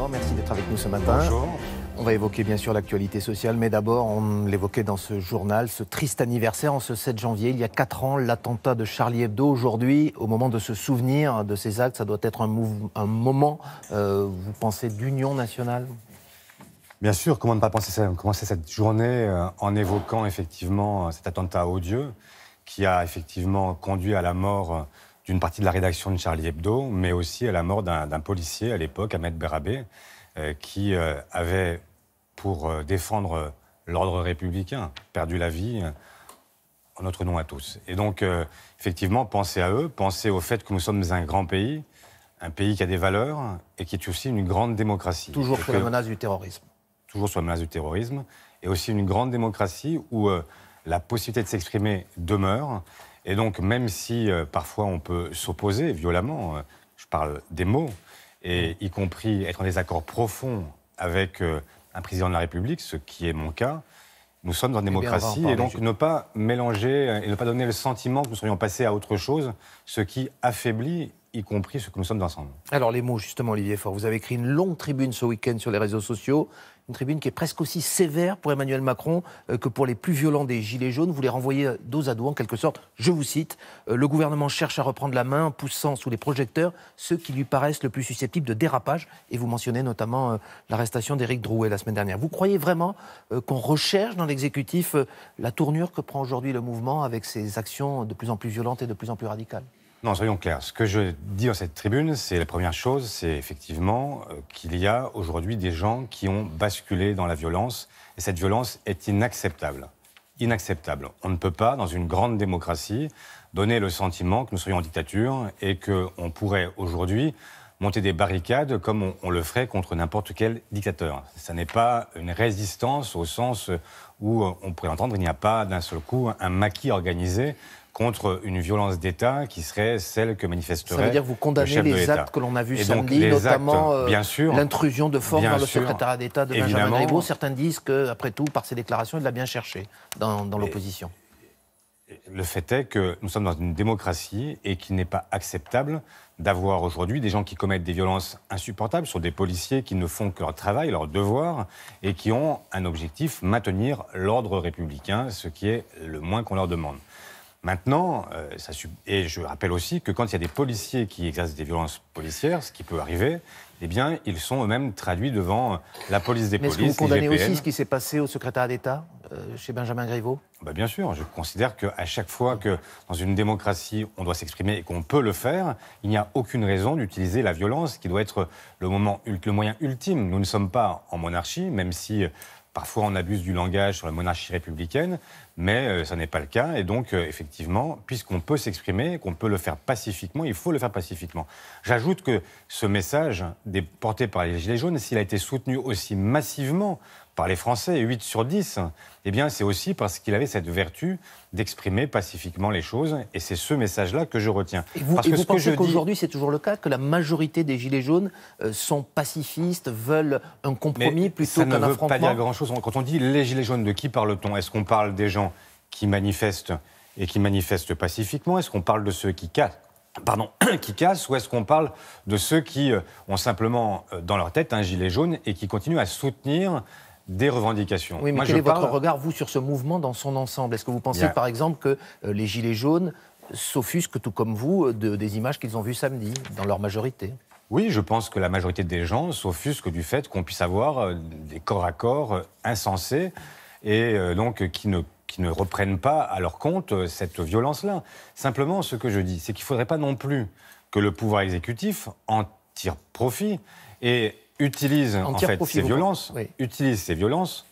Fort, merci d'être avec nous ce matin. Bonjour. On va évoquer bien sûr l'actualité sociale, mais d'abord, on l'évoquait dans ce journal, ce triste anniversaire en ce 7 janvier, il y a 4 ans, l'attentat de Charlie Hebdo. Aujourd'hui, au moment de se souvenir de ces actes, ça doit être un moment, vous pensez, d'union nationale ? Bien sûr, comment ne pas commencer cette journée en évoquant effectivement cet attentat odieux qui a effectivement conduit à la mort d'une partie de la rédaction de Charlie Hebdo, mais aussi à la mort d'un policier à l'époque, Ahmed Berrabé, qui avait, pour défendre l'ordre républicain, perdu la vie en notre nom à tous. Et donc, effectivement, pensez à eux, pensez au fait que nous sommes un grand pays, un pays qui a des valeurs et qui est aussi une grande démocratie. Toujours sous la menace du terrorisme. Toujours sous la menace du terrorisme, et aussi une grande démocratie où la possibilité de s'exprimer demeure. Et donc, même si parfois on peut s'opposer violemment, je parle des mots, et y compris être en désaccord profond avec un président de la République, ce qui est mon cas, nous sommes en démocratie, et donc ne pas mélanger et ne pas donner le sentiment que nous serions passés à autre chose, ce qui affaiblit y compris ce que nous sommes ensemble. Alors les mots, justement, Olivier Faure, vous avez écrit une longue tribune ce week-end sur les réseaux sociaux, une tribune qui est presque aussi sévère pour Emmanuel Macron que pour les plus violents des Gilets jaunes. Vous les renvoyez dos à dos, en quelque sorte. Je vous cite, le gouvernement cherche à reprendre la main, poussant sous les projecteurs ceux qui lui paraissent le plus susceptibles de dérapage. Et vous mentionnez notamment l'arrestation d'Éric Drouet la semaine dernière. Vous croyez vraiment qu'on recherche dans l'exécutif la tournure que prend aujourd'hui le mouvement avec ses actions de plus en plus violentes et de plus en plus radicales ? Non, soyons clairs. Ce que je dis dans cette tribune, c'est la première chose, c'est effectivement qu'il y a aujourd'hui des gens qui ont basculé dans la violence. Et cette violence est inacceptable. Inacceptable. On ne peut pas, dans une grande démocratie, donner le sentiment que nous serions en dictature et qu'on pourrait aujourd'hui monter des barricades comme on le ferait contre n'importe quel dictateur. Ça n'est pas une résistance au sens où on pourrait entendre, il n'y a pas d'un seul coup un maquis organisé contre une violence d'État qui serait celle que manifesterait le chef de l'État. Ça veut dire que vous condamnez les actes que l'on a vus samedi, notamment l'intrusion de force dans le secrétariat d'État de Benjamin Griveaux. Certains disent qu'après tout, par ses déclarations, il l'a bien cherché dans l'opposition. Le fait est que nous sommes dans une démocratie et qu'il n'est pas acceptable d'avoir aujourd'hui des gens qui commettent des violences insupportables sur des policiers qui ne font que leur travail, leur devoir, et qui ont un objectif, maintenir l'ordre républicain, ce qui est le moins qu'on leur demande. Maintenant, et je rappelle aussi que quand il y a des policiers qui exercent des violences policières, ce qui peut arriver, eh bien, ils sont eux-mêmes traduits devant la police des polices, est-ce que vous condamnez aussi ce qui s'est passé au secrétariat d'État, chez Benjamin Griveaux ? Bien sûr, je considère qu'à chaque fois que, dans une démocratie, on doit s'exprimer et qu'on peut le faire, il n'y a aucune raison d'utiliser la violence, qui doit être le moyen ultime. Nous ne sommes pas en monarchie, même si parfois on abuse du langage sur la monarchie républicaine, mais ça n'est pas le cas. Et donc, effectivement, puisqu'on peut s'exprimer, qu'on peut le faire pacifiquement, il faut le faire pacifiquement. J'ajoute que ce message porté par les Gilets jaunes, s'il a été soutenu aussi massivement par les Français, 8 sur 10, eh bien, c'est aussi parce qu'il avait cette vertu d'exprimer pacifiquement les choses. Et c'est ce message-là que je retiens. Et vous pensez qu'aujourd'hui, c'est toujours le cas, que la majorité des Gilets jaunes sont pacifistes, veulent un compromis plutôt qu'un affrontement ? Ça ne veut pas dire grand-chose. Quand on dit les Gilets jaunes, de qui parle-t-on ? Est-ce qu'on parle des gens qui manifestent et qui manifestent pacifiquement ? Est-ce qu'on parle de ceux qui cassent, ou est-ce qu'on parle de ceux qui ont simplement dans leur tête un gilet jaune et qui continuent à soutenir des revendications? Oui, mais quel est votre regard, vous, sur ce mouvement dans son ensemble ? Est-ce que vous pensez, par exemple, que les Gilets jaunes s'offusquent, tout comme vous, des images qu'ils ont vues samedi, dans leur majorité ? Oui, je pense que la majorité des gens s'offusquent du fait qu'on puisse avoir des corps à corps insensés et donc qui ne reprennent pas à leur compte cette violence-là. Simplement, ce que je dis, c'est qu'il ne faudrait pas non plus que le pouvoir exécutif en tire profit et utilise ces violences,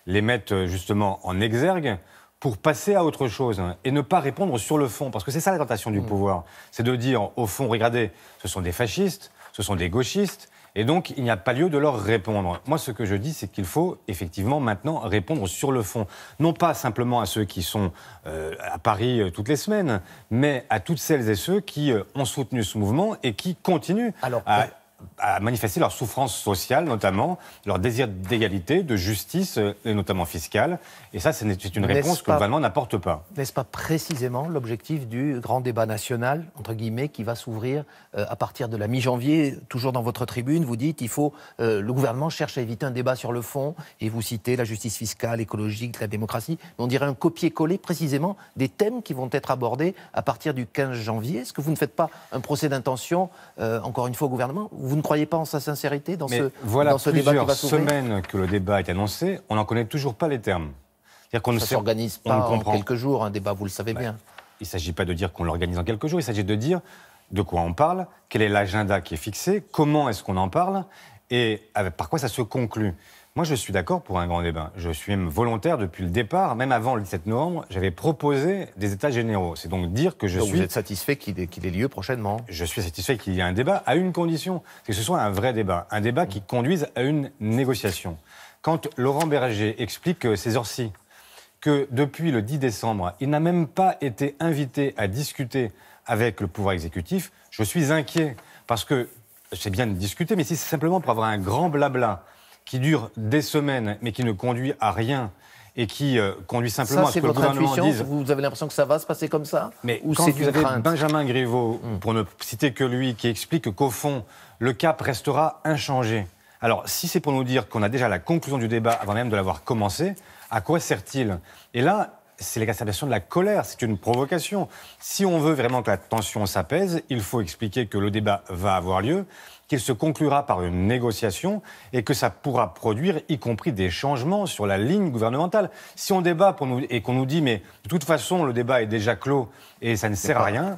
les mette justement en exergue pour passer à autre chose et ne pas répondre sur le fond. Parce que c'est ça la tentation du pouvoir. C'est de dire, au fond, regardez, ce sont des fascistes, ce sont des gauchistes, et donc il n'y a pas lieu de leur répondre. Moi, ce que je dis, c'est qu'il faut effectivement maintenant répondre sur le fond. Non pas simplement à ceux qui sont à Paris toutes les semaines, mais à toutes celles et ceux qui ont soutenu ce mouvement et qui continuent à manifester leur souffrance sociale, notamment leur désir d'égalité, de justice, et notamment fiscale. Et ça, c'est une réponse que le gouvernement n'apporte pas. N'est-ce pas précisément l'objectif du grand débat national, entre guillemets, qui va s'ouvrir à partir de la mi-janvier? Toujours dans votre tribune, vous dites le gouvernement cherche à éviter un débat sur le fond, et vous citez la justice fiscale, écologique, la démocratie. On dirait un copier-coller précisément des thèmes qui vont être abordés à partir du 15 janvier. Est-ce que vous ne faites pas un procès d'intention, encore une fois, au gouvernement? Vous ne croyez pas en sa sincérité dans ce débat qui va s'ouvrir? Voilà plusieurs semaines que le débat est annoncé, on n'en connaît toujours pas les termes. Ça ne s'organise pas en quelques jours, un débat, vous le savez bien. Il ne s'agit pas de dire qu'on l'organise en quelques jours, il s'agit de dire de quoi on parle, quel est l'agenda qui est fixé, comment est-ce qu'on en parle et par quoi ça se conclut. Moi, je suis d'accord pour un grand débat. Je suis même volontaire depuis le départ, même avant le 17 novembre, j'avais proposé des états généraux. C'est donc dire que je suis... Vous êtes satisfait qu'il ait lieu prochainement? Je suis satisfait qu'il y ait un débat à une condition, c'est que ce soit un vrai débat, un débat qui conduise à une négociation. Quand Laurent Berger explique ces heures-ci que depuis le 10 décembre, il n'a même pas été invité à discuter avec le pouvoir exécutif, je suis inquiet. Parce que c'est bien de discuter, mais si c'est simplement pour avoir un grand blabla qui dure des semaines, mais qui ne conduit à rien, et qui conduit simplement à ce que le gouvernement dise... Vous avez l'impression que ça va se passer comme ça? Mais quand vous avez Benjamin Griveaux, pour ne citer que lui, qui explique qu'au fond, le cap restera inchangé. Alors, si c'est pour nous dire qu'on a déjà la conclusion du débat avant même de l'avoir commencé, à quoi sert-il? Et là, c'est l'exacerbation de la colère, c'est une provocation. Si on veut vraiment que la tension s'apaise, il faut expliquer que le débat va avoir lieu, qu'il se conclura par une négociation et que ça pourra produire, y compris des changements sur la ligne gouvernementale. Si on débat et qu'on nous dit mais de toute façon le débat est déjà clos et ça ne sert à rien,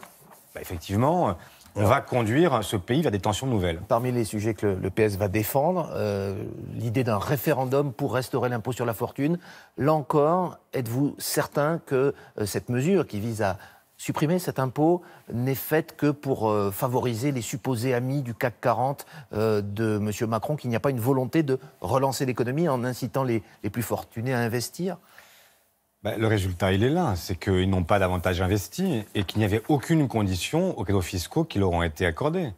effectivement... On va conduire ce pays vers des tensions nouvelles. Parmi les sujets que le PS va défendre, l'idée d'un référendum pour restaurer l'impôt sur la fortune. Là encore, êtes-vous certain que cette mesure qui vise à supprimer cet impôt n'est faite que pour favoriser les supposés amis du CAC 40 de M. Macron, qu'il n'y a pas une volonté de relancer l'économie en incitant les plus fortunés à investir? Le résultat, il est là. C'est qu'ils n'ont pas davantage investi et qu'il n'y avait aucune condition aux cadeaux fiscaux qui leur ont été accordés.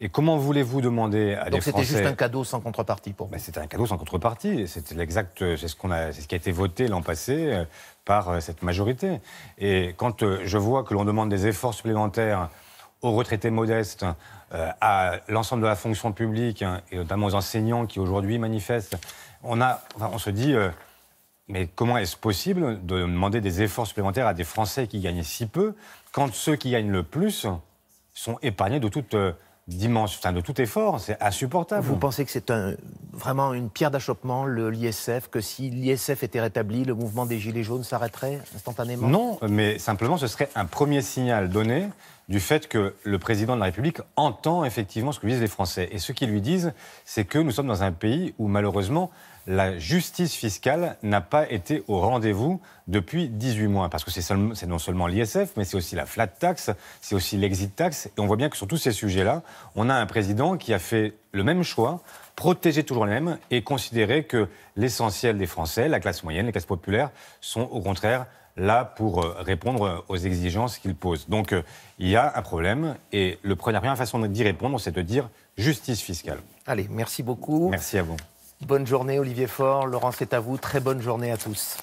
Et comment voulez-vous demander à des Français... Donc c'était juste un cadeau sans contrepartie pour vous? C'était un cadeau sans contrepartie. C'est ce qui a été voté l'an passé par cette majorité. Et quand je vois que l'on demande des efforts supplémentaires aux retraités modestes, à l'ensemble de la fonction publique, et notamment aux enseignants qui aujourd'hui manifestent, on se dit... Mais comment est-ce possible de demander des efforts supplémentaires à des Français qui gagnent si peu, quand ceux qui gagnent le plus sont épargnés de toute de tout effort? C'est insupportable. Vous pensez que c'est vraiment une pierre d'achoppement, l'ISF, que si l'ISF était rétabli, le mouvement des Gilets jaunes s'arrêterait instantanément? Non, mais simplement ce serait un premier signal donné du fait que le président de la République entend effectivement ce que disent les Français. Et ce qu'ils lui disent, c'est que nous sommes dans un pays où malheureusement la justice fiscale n'a pas été au rendez-vous depuis 18 mois. Parce que c'est non seulement l'ISF, mais c'est aussi la flat tax, c'est aussi l'exit tax. Et on voit bien que sur tous ces sujets-là, on a un président qui a fait le même choix, protéger toujours les mêmes et considérer que l'essentiel des Français, la classe moyenne, les classes populaires, sont au contraire là pour répondre aux exigences qu'ils posent. Donc il y a un problème et la première façon d'y répondre, c'est de dire justice fiscale. Allez, merci beaucoup. Merci à vous. Bonne journée Olivier Faure, Laurent, c'est à vous. Très bonne journée à tous.